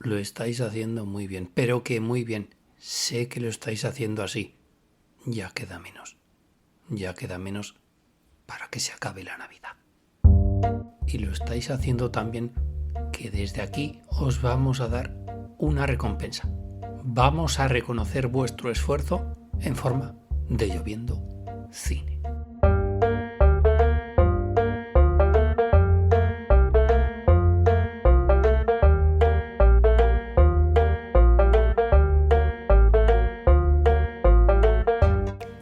Lo estáis haciendo muy bien, pero que muy bien. Sé que lo estáis haciendo así. Ya queda menos. Ya queda menos para que se acabe la Navidad. Y lo estáis haciendo tan bien que desde aquí os vamos a dar una recompensa. Vamos a reconocer vuestro esfuerzo en forma de Lloviendo Cine.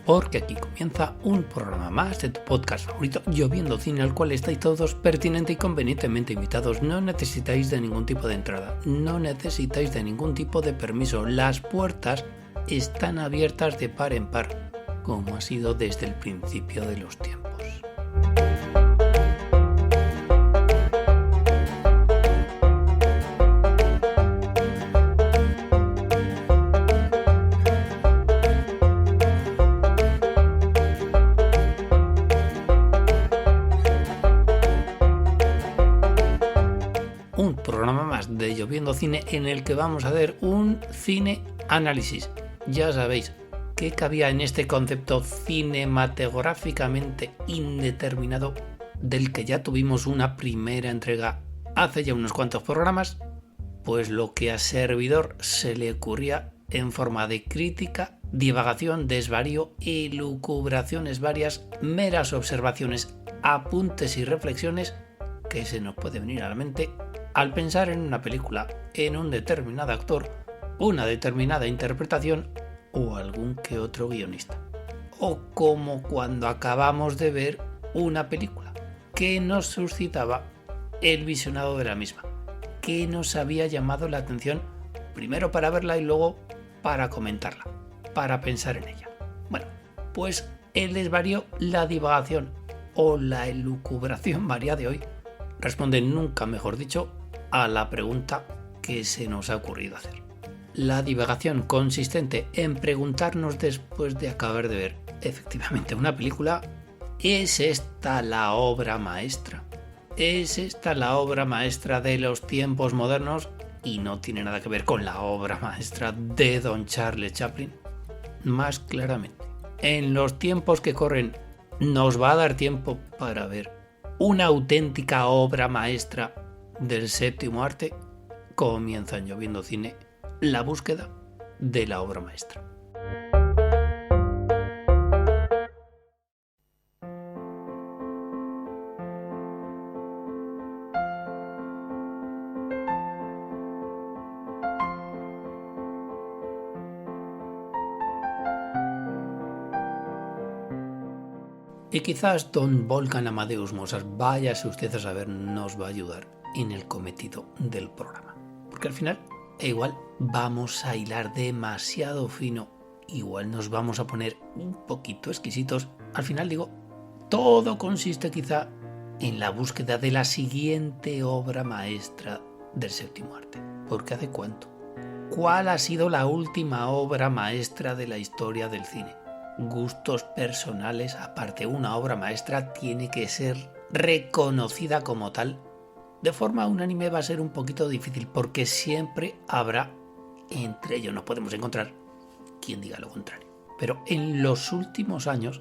Porque aquí comienza un programa más de tu podcast favorito, Lloviendo Cine, al cual estáis todos pertinente y convenientemente invitados. No necesitáis de ningún tipo de entrada, no necesitáis de ningún tipo de permiso. Las puertas están abiertas de par en par, como ha sido desde el principio de los tiempos. Un programa más de Lloviendo Cine en el que vamos a hacer un cine análisis. Ya sabéis qué cabía en este concepto cinematográficamente indeterminado del que ya tuvimos una primera entrega hace ya unos cuantos programas, pues lo que a servidor se le ocurría en forma de crítica, divagación, desvarío, elucubraciones varias, meras observaciones, apuntes y reflexiones que se nos puede venir a la mente al pensar en una película, en un determinado actor, una determinada interpretación o algún que otro guionista. O como cuando acabamos de ver una película que nos suscitaba el visionado de la misma, que nos había llamado la atención primero para verla y luego para comentarla, para pensar en ella. Bueno, pues el desvarío, la divagación o la elucubración varia de hoy responde, nunca mejor dicho, a la pregunta que se nos ha ocurrido hacer. La divagación consistente en preguntarnos después de acabar de ver efectivamente una película: ¿es esta la obra maestra? ¿Es esta la obra maestra de los tiempos modernos? Y no tiene nada que ver con la obra maestra de Don Charles Chaplin. Más claramente, en los tiempos que corren, ¿nos va a dar tiempo para ver una auténtica obra maestra del séptimo arte? Comienza en Lloviendo Cine la búsqueda de la obra maestra. Y quizás don Wolfgang Amadeus Mozart, váyase usted a saber, nos va a ayudar en el cometido del programa. Porque al final, igual vamos a hilar demasiado fino, igual nos vamos a poner un poquito exquisitos. Al final digo, todo consiste quizá en la búsqueda de la siguiente obra maestra del séptimo arte. Porque ¿hace cuánto? ¿Cuál ha sido la última obra maestra de la historia del cine? Gustos personales aparte, una obra maestra tiene que ser reconocida como tal. De forma unánime va a ser un poquito difícil, porque siempre habrá, entre ellos nos podemos encontrar quien diga lo contrario. Pero en los últimos años,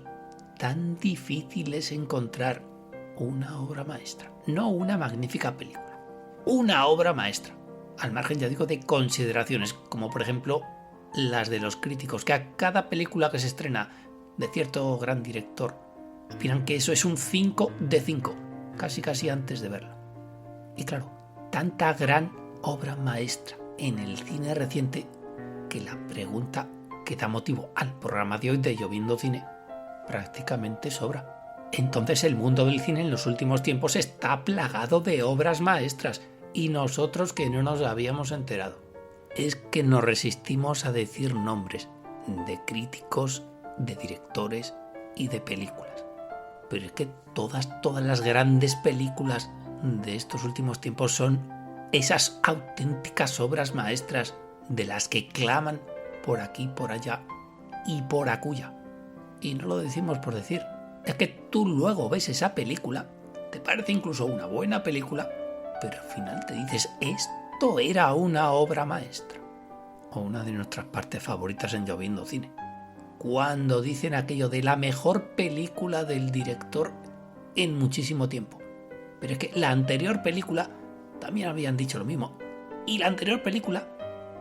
tan difícil es encontrar una obra maestra, no una magnífica película, una obra maestra, al margen, ya digo, de consideraciones, como por ejemplo las de los críticos, que a cada película que se estrena de cierto gran director opinan que eso es un 5 de 5, casi antes de verla. Y claro, tanta gran obra maestra en el cine reciente que la pregunta que da motivo al programa de hoy de Lloviendo Cine prácticamente sobra. Entonces el mundo del cine en los últimos tiempos está plagado de obras maestras, y nosotros que no nos habíamos enterado. Es que nos resistimos a decir nombres de críticos, de directores y de películas. Pero es que todas las grandes películas de estos últimos tiempos son esas auténticas obras maestras de las que claman por aquí, por allá y por acuya. Y no lo decimos por decir. Es que tú luego ves esa película, te parece incluso una buena película, pero al final te dices, tanto era una obra maestra. O una de nuestras partes favoritas en Lloviendo Cine. Cuando dicen aquello de la mejor película del director en muchísimo tiempo. Pero es que la anterior película también habían dicho lo mismo. Y la anterior película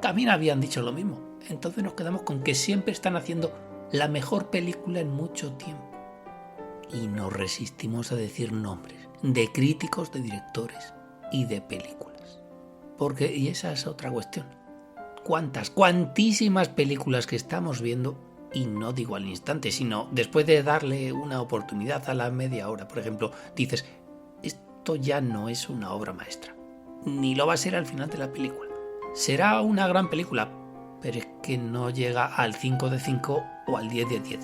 también habían dicho lo mismo. Entonces nos quedamos con que siempre están haciendo la mejor película en mucho tiempo. Y nos resistimos a decir nombres de críticos, de directores y de películas. Porque, y esa es otra cuestión, cuantísimas películas que estamos viendo, y no digo al instante, sino después de darle una oportunidad a la media hora, por ejemplo, dices, esto ya no es una obra maestra, ni lo va a ser al final de la película. Será una gran película, pero es que no llega al 5 de 5 o al 10 de 10,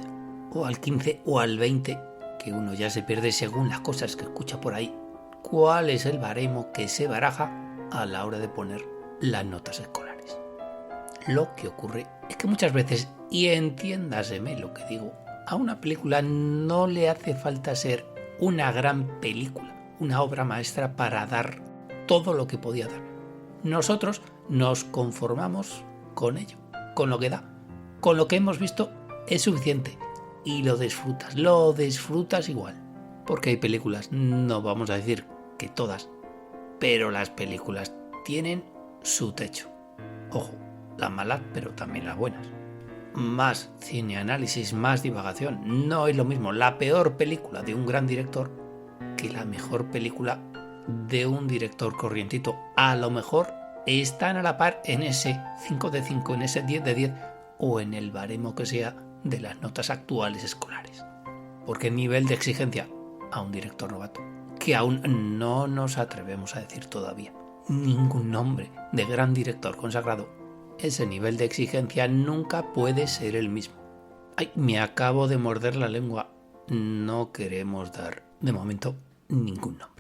o al 15 o al 20, que uno ya se pierde según las cosas que escucha por ahí. ¿Cuál es el baremo que se baraja a la hora de poner las notas escolares? Lo que ocurre es que muchas veces, y entiéndaseme lo que digo, a una película no le hace falta ser una gran película, una obra maestra para dar todo lo que podía dar. Nosotros nos conformamos con ello, con lo que da, con lo que hemos visto es suficiente y lo disfrutas igual. Porque hay películas, no vamos a decir que todas, pero las películas tienen su techo. Ojo, las malas, pero también las buenas. Más cineanálisis, más divagación. No es lo mismo la peor película de un gran director que la mejor película de un director corrientito. A lo mejor están a la par en ese 5 de 5, en ese 10 de 10 o en el baremo que sea de las notas actuales escolares. Porque el nivel de exigencia a un director novato, que aún no nos atrevemos a decir todavía ningún nombre de gran director consagrado, ese nivel de exigencia nunca puede ser el mismo. Ay, me acabo de morder la lengua. No queremos dar, de momento, ningún nombre.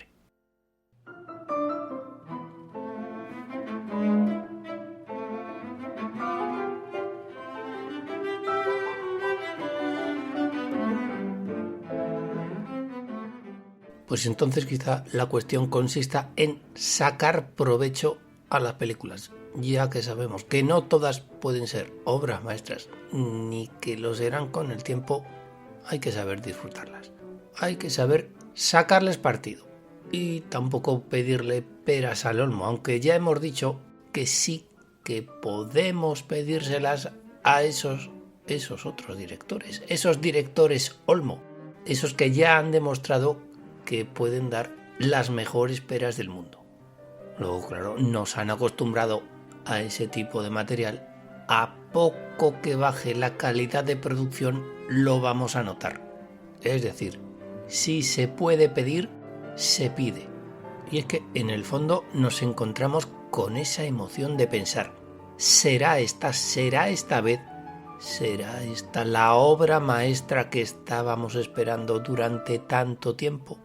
Pues entonces quizá la cuestión consista en sacar provecho a las películas, ya que sabemos que no todas pueden ser obras maestras, ni que lo serán con el tiempo. Hay que saber disfrutarlas, hay que saber sacarles partido y tampoco pedirle peras al olmo, aunque ya hemos dicho que sí que podemos pedírselas a esos otros directores, esos directores olmo, esos que ya han demostrado que pueden dar las mejores peras del mundo. Luego, claro, nos han acostumbrado a ese tipo de material. A poco que baje la calidad de producción, lo vamos a notar. Es decir, si se puede pedir, se pide. Y es que, en el fondo, nos encontramos con esa emoción de pensar, ¿será esta vez? ¿Será esta la obra maestra que estábamos esperando durante tanto tiempo?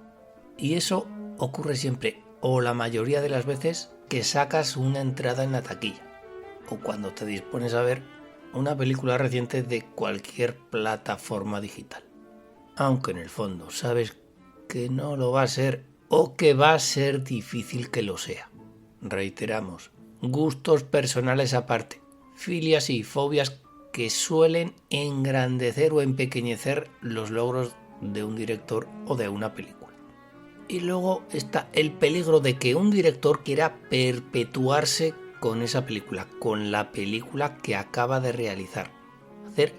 Y eso ocurre siempre, o la mayoría de las veces, que sacas una entrada en la taquilla, o cuando te dispones a ver una película reciente de cualquier plataforma digital. Aunque en el fondo sabes que no lo va a ser, o que va a ser difícil que lo sea. Reiteramos, gustos personales aparte, filias y fobias que suelen engrandecer o empequeñecer los logros de un director o de una película. Y luego está el peligro de que un director quiera perpetuarse con esa película, con la película que acaba de realizar. Hacer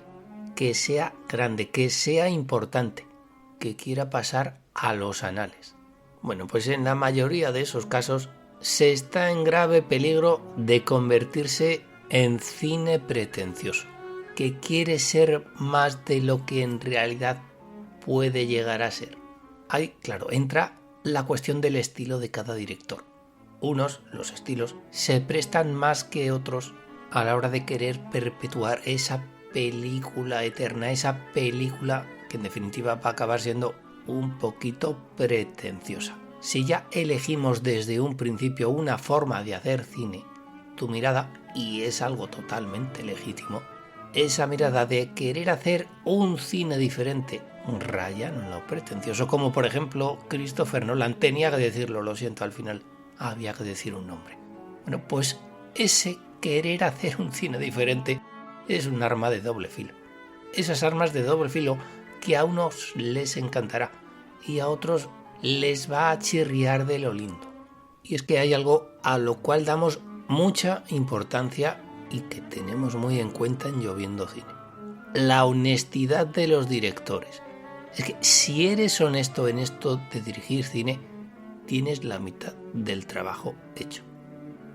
que sea grande, que sea importante, que quiera pasar a los anales. Bueno, pues en la mayoría de esos casos se está en grave peligro de convertirse en cine pretencioso, que quiere ser más de lo que en realidad puede llegar a ser. Ahí, claro, entra la cuestión del estilo de cada director. Unos, los estilos, se prestan más que otros a la hora de querer perpetuar esa película eterna, esa película que en definitiva va a acabar siendo un poquito pretenciosa. Si ya elegimos desde un principio una forma de hacer cine, tu mirada, y es algo totalmente legítimo, esa mirada de querer hacer un cine diferente, rayan en lo pretencioso, como por ejemplo Christopher Nolan. Tenía que decirlo, lo siento, al final había que decir un nombre. Bueno, pues ese querer hacer un cine diferente es un arma de doble filo. Esas armas de doble filo que a unos les encantará y a otros les va a chirriar de lo lindo. Y es que hay algo a lo cual damos mucha importancia y que tenemos muy en cuenta en Lloviendo Cine: la honestidad de los directores. Es que si eres honesto en esto de dirigir cine, tienes la mitad del trabajo hecho.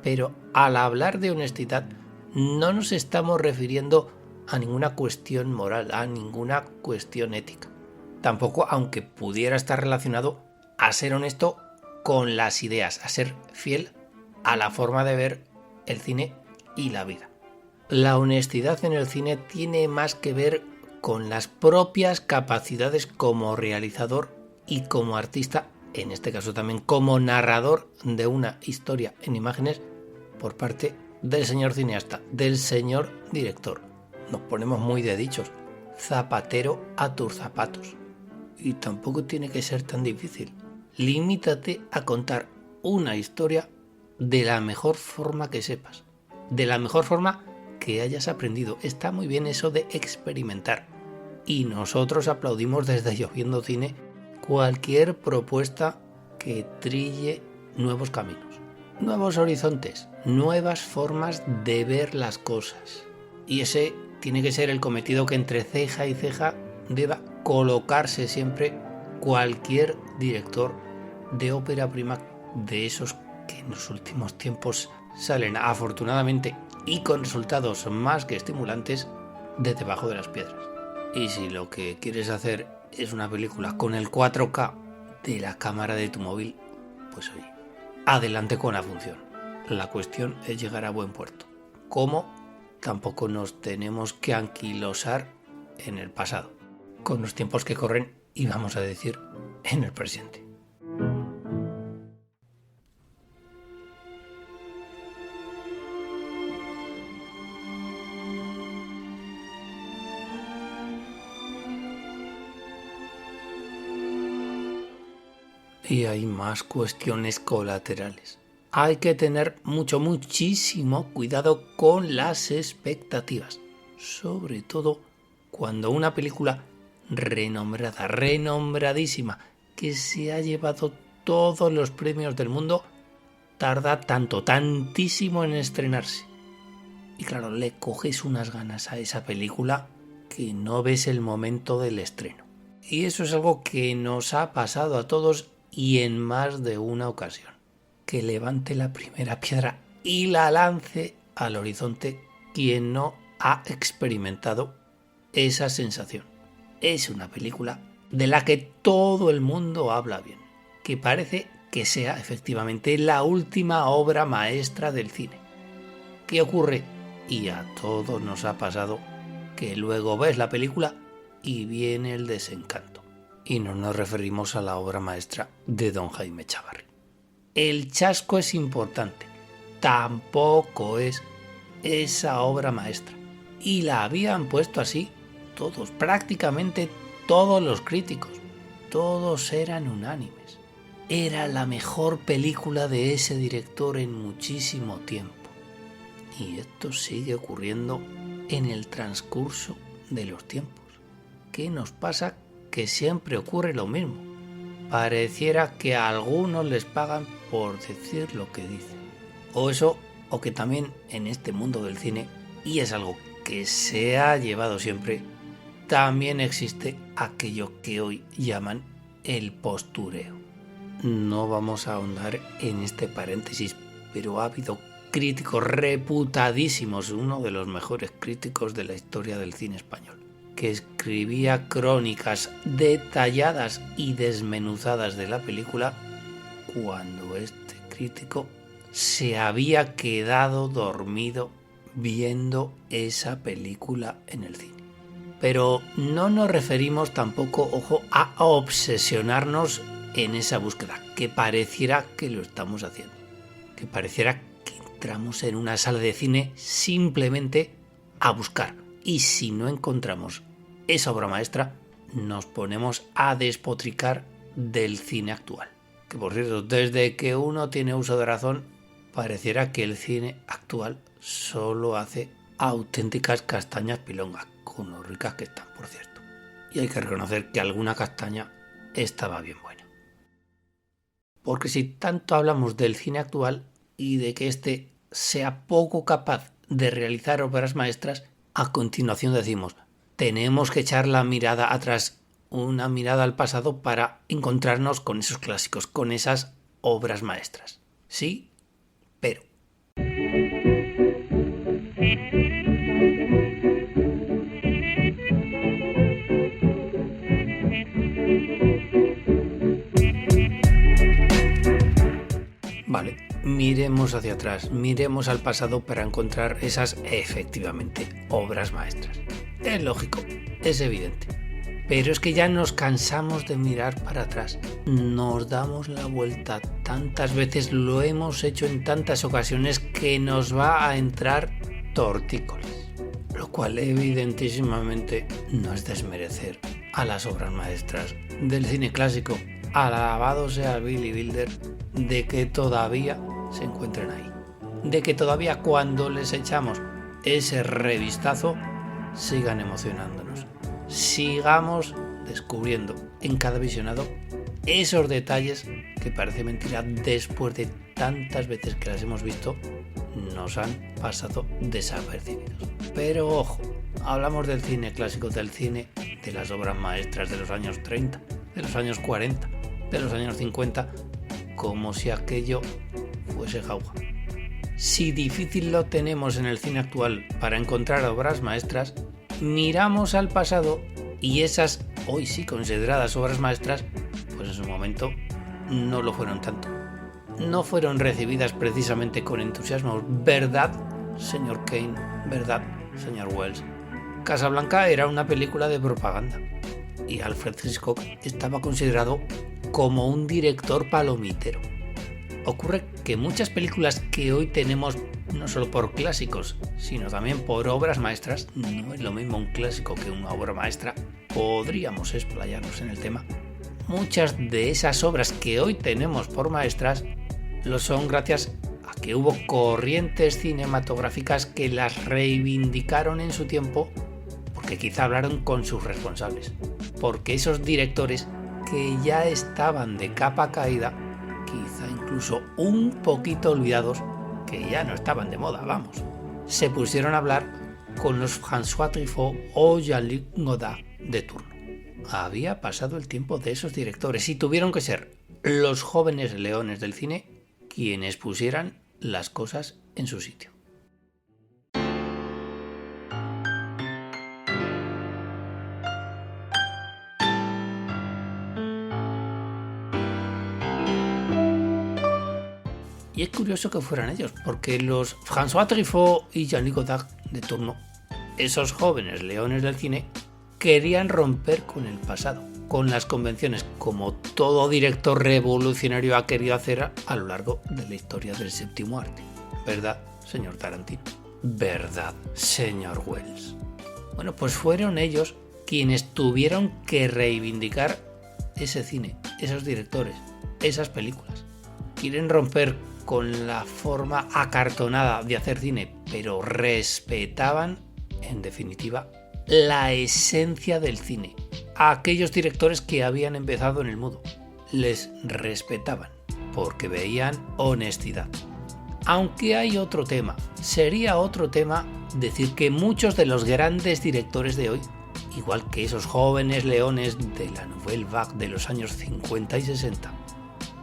Pero al hablar de honestidad, no nos estamos refiriendo a ninguna cuestión moral, a ninguna cuestión ética. Tampoco, aunque pudiera estar relacionado, a ser honesto con las ideas, a ser fiel a la forma de ver el cine y la vida. La honestidad en el cine tiene más que ver con las propias capacidades como realizador y como artista, en este caso también como narrador de una historia en imágenes por parte del señor cineasta, del señor director. Nos ponemos muy de dichos: zapatero a tus zapatos. Y tampoco tiene que ser tan difícil. Limítate a contar una historia de la mejor forma que sepas, de la mejor forma que hayas aprendido. Está muy bien eso de experimentar. Y nosotros aplaudimos desde Lloviendo Cine cualquier propuesta que trille nuevos caminos, nuevos horizontes, nuevas formas de ver las cosas. Y ese tiene que ser el cometido que entre ceja y ceja deba colocarse siempre cualquier director de ópera prima, de esos que en los últimos tiempos salen afortunadamente y con resultados más que estimulantes de debajo de las piedras. Y si lo que quieres hacer es una película con el 4K de la cámara de tu móvil, pues oye, adelante con la función. La cuestión es llegar a buen puerto. ¿Cómo? Tampoco nos tenemos que anquilosar en el pasado, con los tiempos que corren y, vamos a decir, en el presente. Y hay más cuestiones colaterales. Hay que tener muchísimo cuidado con las expectativas. Sobre todo cuando una película renombrada, renombradísima, que se ha llevado todos los premios del mundo, tarda tantísimo en estrenarse. Y claro, le coges unas ganas a esa película que no ves el momento del estreno. Y eso es algo que nos ha pasado a todos y en más de una ocasión. Que levante la primera piedra y la lance al horizonte quien no ha experimentado esa sensación. Es una película de la que todo el mundo habla bien, que parece que sea efectivamente la última obra maestra del cine. ¿Qué ocurre? Y a todos nos ha pasado que luego ves la película y viene el desencanto. Y no nos referimos a la obra maestra de don Jaime Chávarri. El chasco es importante, tampoco es esa obra maestra. Y la habían puesto así todos, prácticamente todos los críticos. Todos eran unánimes. Era la mejor película de ese director en muchísimo tiempo. Y esto sigue ocurriendo en el transcurso de los tiempos. ¿Qué nos pasa? Que siempre ocurre lo mismo. Pareciera que a algunos les pagan por decir lo que dicen. O eso, o que también en este mundo del cine, y es algo que se ha llevado siempre, también existe aquello que hoy llaman el postureo. No vamos a ahondar en este paréntesis, pero ha habido críticos reputadísimos, uno de los mejores críticos de la historia del cine español, que escribía crónicas detalladas y desmenuzadas de la película cuando este crítico se había quedado dormido viendo esa película en el cine. Pero no nos referimos tampoco, ojo, a obsesionarnos en esa búsqueda, que pareciera que lo estamos haciendo, que pareciera que entramos en una sala de cine simplemente a buscar, y si no encontramos esa obra maestra, nos ponemos a despotricar del cine actual. Que por cierto, desde que uno tiene uso de razón, pareciera que el cine actual solo hace auténticas castañas pilongas, con lo ricas que están, por cierto. Y hay que reconocer que alguna castaña estaba bien buena. Porque si tanto hablamos del cine actual y de que éste sea poco capaz de realizar obras maestras, a continuación decimos, tenemos que echar la mirada atrás, una mirada al pasado para encontrarnos con esos clásicos, con esas obras maestras. Sí, pero... Vale, miremos hacia atrás, miremos al pasado para encontrar esas, efectivamente, obras maestras. Es lógico, es evidente. Pero es que ya nos cansamos de mirar para atrás. Nos damos la vuelta tantas veces, lo hemos hecho en tantas ocasiones que nos va a entrar tortícolis. Lo cual evidentísimamente no es desmerecer a las obras maestras del cine clásico. Alabado sea Billy Wilder de que todavía se encuentren ahí. De que todavía cuando les echamos ese revistazo sigan emocionándonos. Sigamos descubriendo en cada visionado esos detalles que parece mentira después de tantas veces que las hemos visto nos han pasado desapercibidos. Pero ojo, hablamos del cine clásico, del cine de las obras maestras de los años 30, de los años 40, de los años 50, como si aquello fuese jauja. Si difícil lo tenemos en el cine actual para encontrar obras maestras, miramos al pasado y esas, hoy sí consideradas obras maestras, pues en su momento no lo fueron tanto. No fueron recibidas precisamente con entusiasmo, ¿verdad, señor Kane? ¿Verdad, señor Wells? Casablanca era una película de propaganda y Alfred Hitchcock estaba considerado como un director palomitero. Ocurre que muchas películas que hoy tenemos no solo por clásicos, sino también por obras maestras, no es lo mismo un clásico que una obra maestra, podríamos explayarnos en el tema. Muchas de esas obras que hoy tenemos por maestras lo son gracias a que hubo corrientes cinematográficas que las reivindicaron en su tiempo, porque quizá hablaron con sus responsables, porque esos directores que ya estaban de capa caída, quizá incluso un poquito olvidados, que ya no estaban de moda, vamos, se pusieron a hablar con los François Truffaut o Jean-Luc Godard de turno. Había pasado el tiempo de esos directores y tuvieron que ser los jóvenes leones del cine quienes pusieran las cosas en su sitio. Y es curioso que fueran ellos, porque los François Truffaut y Jean-Luc Godard de turno, esos jóvenes leones del cine, querían romper con el pasado, con las convenciones, como todo director revolucionario ha querido hacer a lo largo de la historia del séptimo arte. ¿Verdad, señor Tarantino? ¿Verdad, señor Wells? Bueno, pues fueron ellos quienes tuvieron que reivindicar ese cine, esos directores, esas películas. Quieren romper con la forma acartonada de hacer cine, pero respetaban, en definitiva, la esencia del cine. A aquellos directores que habían empezado en el mudo. Les respetaban, porque veían honestidad. Aunque hay otro tema, sería otro tema decir que muchos de los grandes directores de hoy, igual que esos jóvenes leones de la Nouvelle Vague de los años 50 y 60,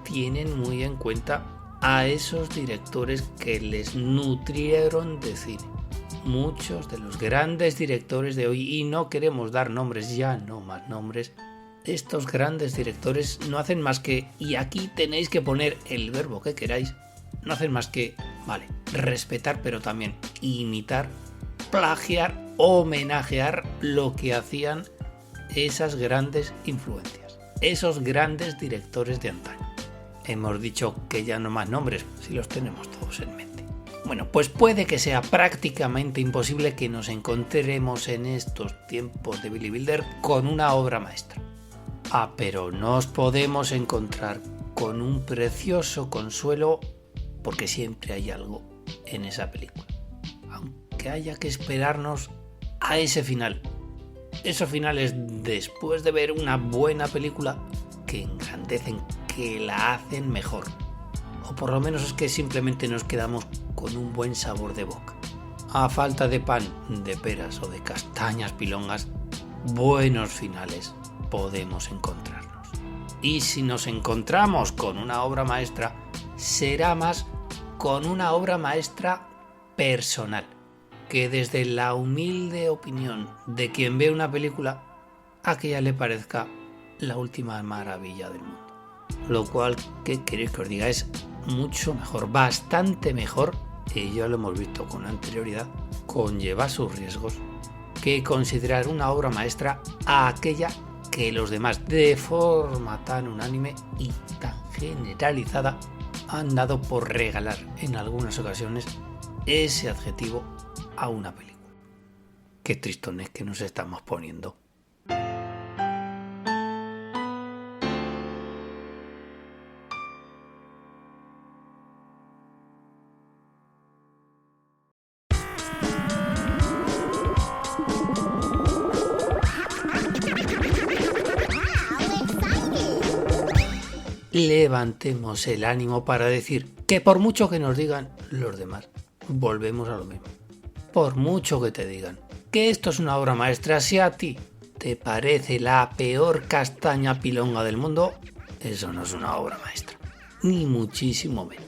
tienen muy en cuenta a esos directores que les nutrieron de cine. Muchos de los grandes directores de hoy, y no queremos dar nombres, ya no más nombres, estos grandes directores no hacen más que, y aquí tenéis que poner el verbo que queráis, no hacen más que, vale, respetar, pero también imitar, plagiar, homenajear lo que hacían esas grandes influencias, esos grandes directores de antaño. Hemos dicho que ya no más nombres, si los tenemos todos en mente. Bueno, pues puede que sea prácticamente imposible que nos encontremos en estos tiempos de Billy Wilder con una obra maestra. Pero nos podemos encontrar con un precioso consuelo porque siempre hay algo en esa película. Aunque haya que esperarnos a ese final. Esos finales después de ver una buena película que engrandecen, que la hacen mejor. O por lo menos es que simplemente nos quedamos con un buen sabor de boca. A falta de pan, de peras o de castañas pilongas, buenos finales podemos encontrarnos. Y si nos encontramos con una obra maestra, será más con una obra maestra personal, que desde la humilde opinión de quien ve una película, a que ya le parezca la última maravilla del mundo. Lo cual, ¿qué queréis que os diga? Es mucho mejor, bastante mejor, y ya lo hemos visto con anterioridad, conlleva sus riesgos, que considerar una obra maestra a aquella que los demás, de forma tan unánime y tan generalizada, han dado por regalar en algunas ocasiones ese adjetivo a una película. Qué tristones que nos estamos poniendo. Levantemos el ánimo para decir que por mucho que nos digan los demás, volvemos a lo mismo. Por mucho que te digan que esto es una obra maestra, si a ti te parece la peor castaña pilonga del mundo, eso no es una obra maestra, ni muchísimo menos.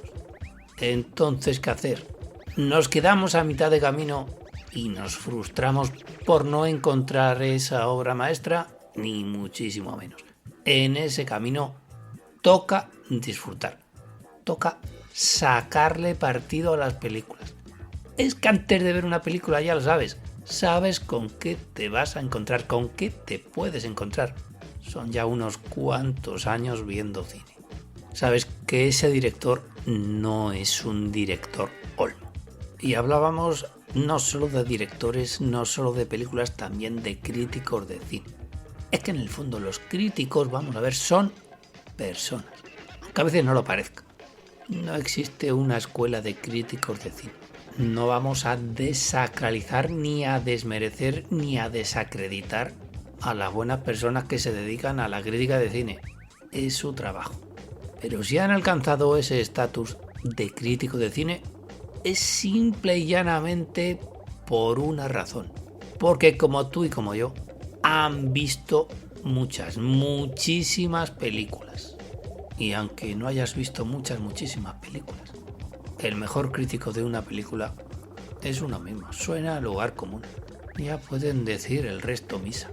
Entonces, ¿qué hacer? Nos quedamos a mitad de camino y nos frustramos por no encontrar esa obra maestra, ni muchísimo menos. En ese camino toca disfrutar, toca sacarle partido a las películas. Es que antes de ver una película ya lo sabes con qué te vas a encontrar, con qué te puedes encontrar. Son ya unos cuantos años viendo cine. Sabes que ese director no es un director olmo. Y hablábamos no solo de directores, no solo de películas, también de críticos de cine. Es que en el fondo los críticos, vamos a ver, son personas, aunque a veces no lo parezca. No existe una escuela de críticos de cine. No vamos a desacralizar, ni a desmerecer, ni a desacreditar a las buenas personas que se dedican a la crítica de cine. Es su trabajo. Pero si han alcanzado ese estatus de crítico de cine, es simple y llanamente por una razón. Porque como tú y como yo, han visto muchísimas películas. Y aunque no hayas visto muchísimas películas, el mejor crítico de una película es uno mismo. Suena a lugar común. Ya pueden decir el resto misa.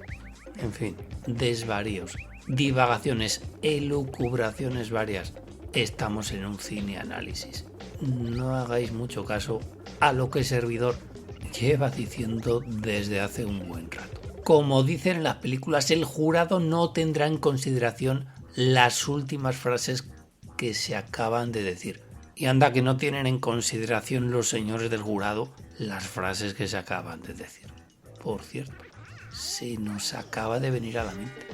En fin, desvaríos, divagaciones, elucubraciones varias. Estamos en un cine análisis. No hagáis mucho caso a lo que el servidor lleva diciendo desde hace un buen rato. Como dicen en las películas, el jurado no tendrá en consideración las últimas frases que se acaban de decir. Y anda que no tienen en consideración los señores del jurado las frases que se acaban de decir. Por cierto, se nos acaba de venir a la mente.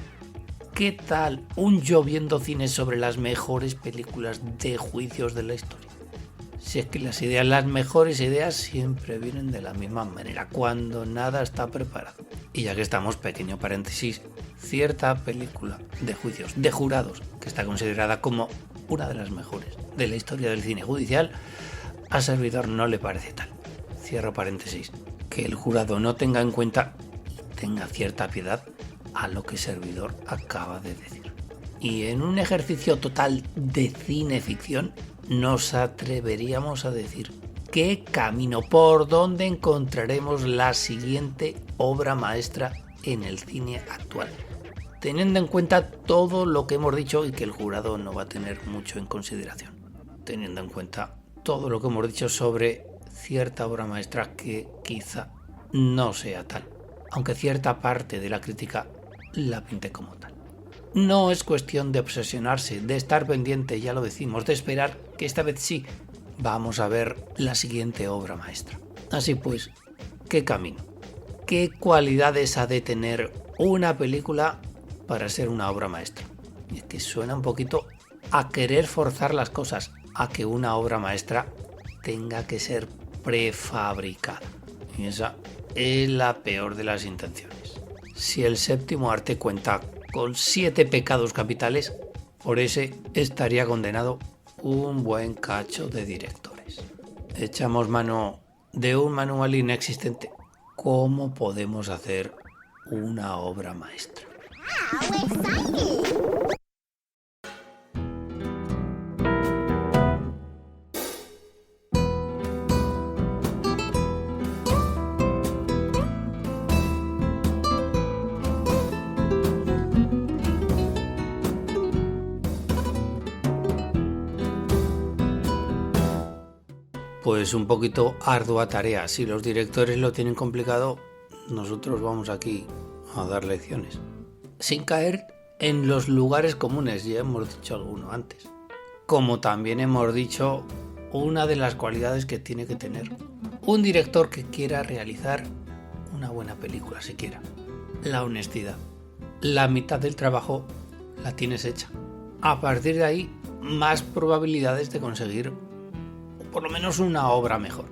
¿Qué tal un yo viendo cine sobre las mejores películas de juicios de la historia? Si es que las mejores ideas siempre vienen de la misma manera, cuando nada está preparado. Y ya que estamos, pequeño paréntesis, cierta película de juicios, de jurados, que está considerada como una de las mejores de la historia del cine judicial, a servidor no le parece tal. Cierro paréntesis, que el jurado no tenga en cuenta y tenga cierta piedad a lo que servidor acaba de decir. Y en un ejercicio total de cineficción, nos atreveríamos a decir qué camino, por dónde encontraremos la siguiente obra maestra en el cine actual, teniendo en cuenta todo lo que hemos dicho y que el jurado no va a tener mucho en consideración, teniendo en cuenta todo lo que hemos dicho sobre cierta obra maestra que quizá no sea tal, aunque cierta parte de la crítica la pinte como tal. No es cuestión de obsesionarse, de estar pendiente, ya lo decimos, de esperar que esta vez sí vamos a ver la siguiente obra maestra. Así pues, ¿qué camino? ¿Qué cualidades ha de tener una película para ser una obra maestra? Y es que suena un poquito a querer forzar las cosas, a que una obra maestra tenga que ser prefabricada. Y esa es la peor de las intenciones. Si el séptimo arte cuenta con 7 pecados capitales, por ese estaría condenado un buen cacho de directores. Echamos mano de un manual inexistente. ¿Cómo podemos hacer una obra maestra? Pues un poquito ardua tarea. Si los directores lo tienen complicado, nosotros vamos aquí a dar lecciones. Sin caer en los lugares comunes, ya hemos dicho alguno antes. Como también hemos dicho una de las cualidades que tiene que tener un director que quiera realizar una buena película siquiera. La honestidad. La mitad del trabajo la tienes hecha. A partir de ahí, más probabilidades de conseguir por lo menos una obra mejor.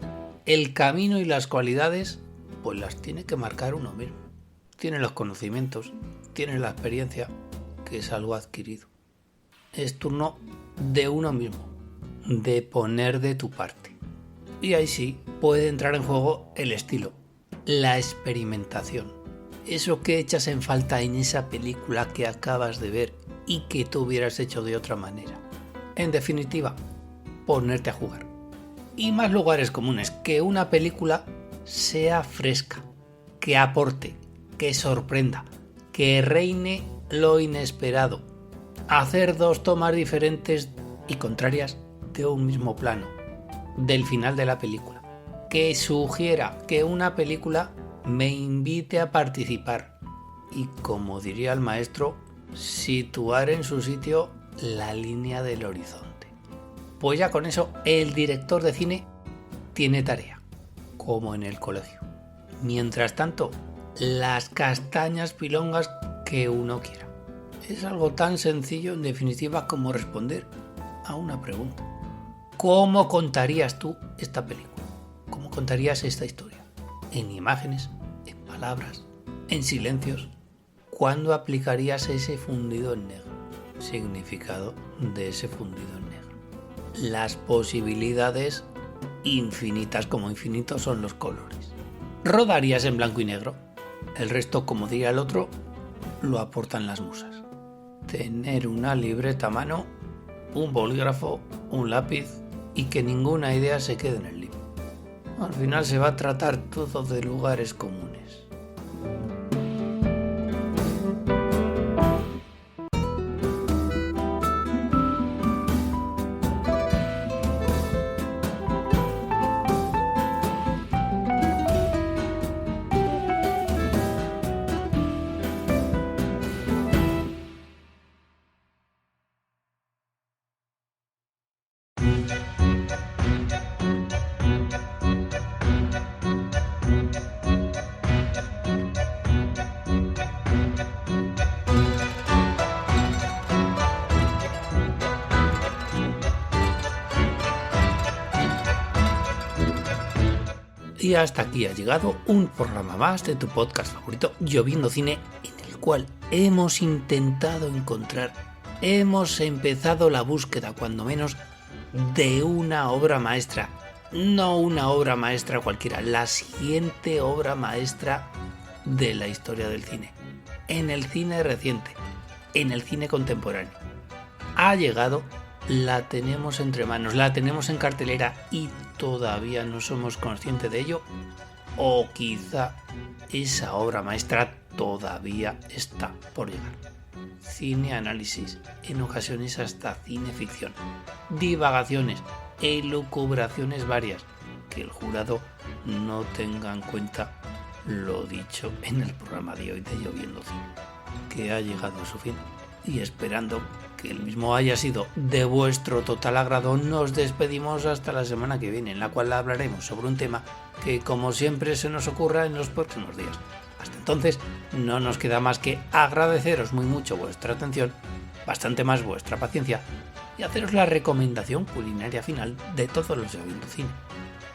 El camino y las cualidades, pues las tiene que marcar uno mismo. Tiene los conocimientos, tiene la experiencia, que es algo adquirido. Es turno de uno mismo, de poner de tu parte. Y ahí sí puede entrar en juego el estilo, la experimentación. Eso que echas en falta en esa película que acabas de ver y que tú hubieras hecho de otra manera. En definitiva, ponerte a jugar. Y más lugares comunes, que una película sea fresca, que aporte, que sorprenda, que reine lo inesperado. Hacer 2 tomas diferentes y contrarias de un mismo plano, del final de la película. Que sugiera que una película me invite a participar. Y como diría el maestro, situar en su sitio la línea del horizonte. Pues ya con eso el director de cine tiene tarea, como en el colegio. Mientras tanto, las castañas pilongas que uno quiera. Es algo tan sencillo en definitiva como responder a una pregunta. ¿Cómo contarías tú esta película? ¿Cómo contarías esta historia? ¿En imágenes? ¿En palabras? ¿En silencios? ¿Cuándo aplicarías ese fundido en negro? Significado de ese fundido en negro. Las posibilidades infinitas, como infinitos son los colores. Rodarías en blanco y negro. El resto, como diría el otro, lo aportan las musas. Tener una libreta a mano, un bolígrafo, un lápiz y que ninguna idea se quede en el libro. Al final se va a tratar todo de lugares comunes. Y hasta aquí ha llegado un programa más de tu podcast favorito, Lloviendo Cine, en el cual hemos intentado encontrar, hemos empezado la búsqueda, cuando menos, de una obra maestra. No una obra maestra cualquiera, la siguiente obra maestra de la historia del cine. En el cine reciente, en el cine contemporáneo. Ha llegado, la tenemos entre manos, la tenemos en cartelera y todavía no somos conscientes de ello, o quizá esa obra maestra todavía está por llegar. Cine análisis, en ocasiones hasta cine ficción, divagaciones, elucubraciones varias, que el jurado no tenga en cuenta lo dicho en el programa de hoy de Lloviendo Cine, que ha llegado a su fin. Y esperando que el mismo haya sido de vuestro total agrado, nos despedimos hasta la semana que viene, en la cual hablaremos sobre un tema que, como siempre, se nos ocurra en los próximos días. Hasta entonces, no nos queda más que agradeceros muy mucho vuestra atención, bastante más vuestra paciencia y haceros la recomendación culinaria final de todos los Sabiendo Cine.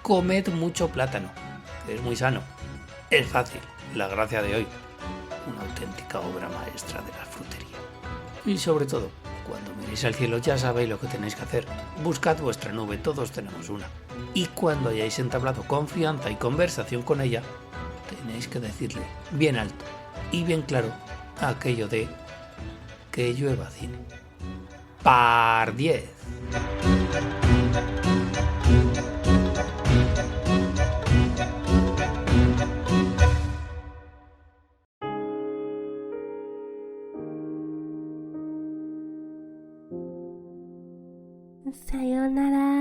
Comed mucho plátano, que es muy sano, es fácil, la gracia de hoy, una auténtica obra maestra de la frutería. Y sobre todo, cuando miréis al cielo ya sabéis lo que tenéis que hacer, buscad vuestra nube, todos tenemos una. Y cuando hayáis entablado confianza y conversación con ella, tenéis que decirle bien alto y bien claro aquello de que llueva cine. Par 10. Sayonara.